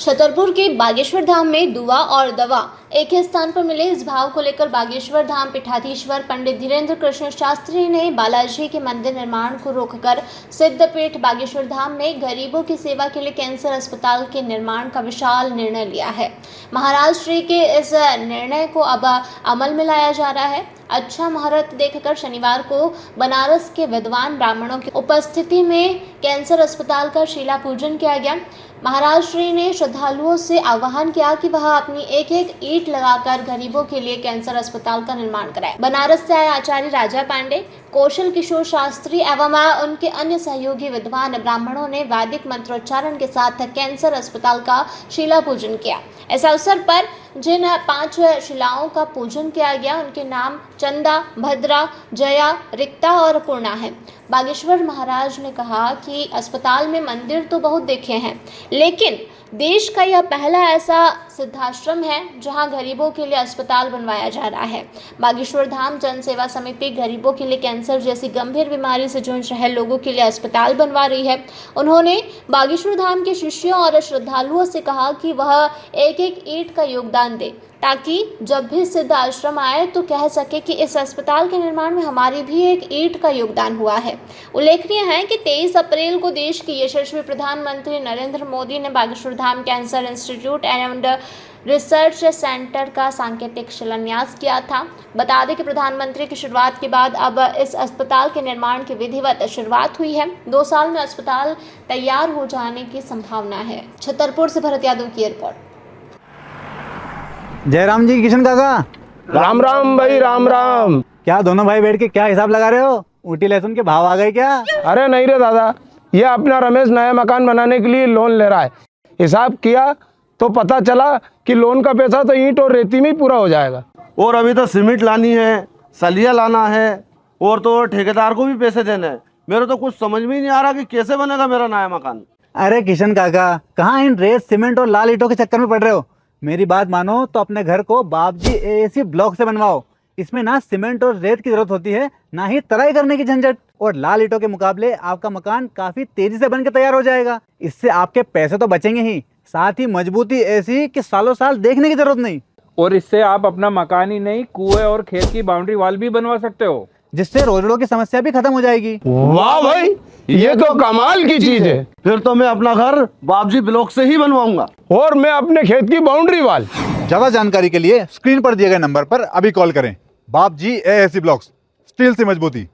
छतरपुर के बागेश्वर धाम में दुआ और दवा एक ही स्थान पर मिले, इस भाव को लेकर बागेश्वर धाम पीठाधीश्वर पंडित धीरेन्द्र कृष्ण शास्त्री ने बालाजी के मंदिर निर्माण को रोककर सिद्धपीठ बागेश्वर धाम में गरीबों की सेवा के लिए कैंसर अस्पताल के निर्माण का विशाल निर्णय लिया है। महाराष्ट्र के इस निर्णय को अब अमल में लाया जा रहा है। अच्छा मुहूर्त देखकर शनिवार को बनारस के विद्वान ब्राह्मणों की उपस्थिति में कैंसर अस्पताल का शिला पूजन किया गया। महाराष्ट्र ने श्रद्धालुओं से आह्वान किया कि वह अपनी एक एक ईंट लगाकर गरीबों के लिए कैंसर अस्पताल का निर्माण कराए। बनारस से आए आचार्य राजा पांडे, कौशल किशोर शास्त्री एवं उनके अन्य सहयोगी विद्वान ब्राह्मणों ने वैदिक मंत्रोच्चारण के साथ कैंसर अस्पताल का शिला पूजन किया। इस अवसर पर जिन 5 शिलाओं का पूजन किया गया उनके नाम चंदा, भद्रा, जया, रिक्ता और पूर्णा है। बागेश्वर महाराज ने कहा कि अस्पताल में मंदिर तो बहुत देखे हैं, लेकिन देश का यह पहला ऐसा सिद्धाश्रम है जहां गरीबों के लिए अस्पताल बनवाया जा रहा है। बागेश्वर धाम जन सेवा समिति गरीबों के लिए कैंसर जैसी गंभीर बीमारी से जूझ रहे लोगों के लिए अस्पताल बनवा रही है। उन्होंने बागेश्वर धाम के शिष्यों और श्रद्धालुओं से कहा कि वह एक एक ईंट का योगदान दे, ताकि जब भी सिद्ध आश्रम आए तो कह सके कि इस अस्पताल के निर्माण में हमारी भी एक ईंट का योगदान हुआ है। उल्लेखनीय है कि 23 अप्रैल को देश के यशस्वी प्रधानमंत्री नरेंद्र मोदी ने Bageshwar Dham cancer institute and research centre का सांकेतिक शिलान्यास किया था। बता दें कि प्रधानमंत्री की शुरुआत के बाद अब इस अस्पताल के निर्माण की विधिवत शुरुआत हुई है। 2 साल में अस्पताल तैयार हो जाने की संभावना है। छतरपुर से भरत यादव की रिपोर्ट। जयराम जी, किशन काका। राम राम भाई, राम राम। क्या दोनों भाई बैठ के क्या हिसाब लगा रहे हो? ऊटी लहसुन के भाव आ गए क्या? अरे नहीं रे दादा, ये अपना रमेश नया मकान बनाने के लिए लोन ले रहा है। हिसाब किया तो पता चला कि लोन का पैसा तो ईंट और रेती में ही पूरा हो जाएगा। और अभी तो सीमेंट लानी है, सलिया लाना है और तो ठेकेदार को भी पैसे देने हैं। मेरे तो कुछ समझ में ही नहीं आ रहा कि कैसे बनेगा मेरा नया मकान। अरे किशन काका, कहाँ इन रेत, सीमेंट और लाल ईंटों के चक्कर में पड़ रहे हो? मेरी बात मानो तो अपने घर को बाबजी एएसी ब्लॉक से बनवाओ। इसमें ना सीमेंट और रेत की जरूरत होती है, ना ही तराई करने की झंझट। और लाल ईंटों के मुकाबले आपका मकान काफी तेजी से बनकर तैयार हो जाएगा। इससे आपके पैसे तो बचेंगे ही, साथ ही मजबूती ऐसी कि सालों साल देखने की जरूरत नहीं। और इससे आप अपना मकान ही नहीं, कुएं और खेत की बाउंड्री वॉल भी बनवा सकते हो, जिससे रोजड़ों की समस्या भी खत्म हो जाएगी। वाह भाई, ये तो कमाल की चीज है। फिर तो मैं अपना घर बाबजी ब्लॉक से ही बनवाऊंगा। और मैं अपने खेत की बाउंड्री वाल। ज्यादा जानकारी के लिए स्क्रीन पर दिए गए नंबर पर अभी कॉल करें। बाबजी एएसी ब्लॉक्स, स्टील से मजबूती।